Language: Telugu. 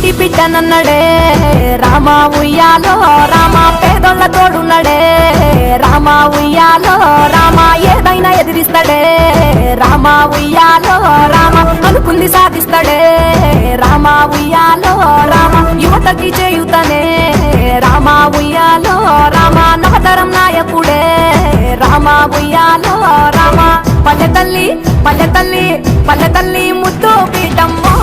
ఇంటి బిడ్డనన్నడే రామ ఉయ్యాలో రామ పేదోళ్ళ తోడున్నడే రామ ఉయ్యాలో రామ ఏదైనా ఎదిరిస్తాడే రామ ఉయ్యాలో రామ అనుకుంది సాధిస్తాడే రామ ఉయ్యాలో రామ యువతకి చేయుతనే రామ ఉయ్యాలో రామ నవతరం నాయకుడే రామ ఉయ్యాలో రామ పల్లె తల్లి ముద్దు పీఠమ్మో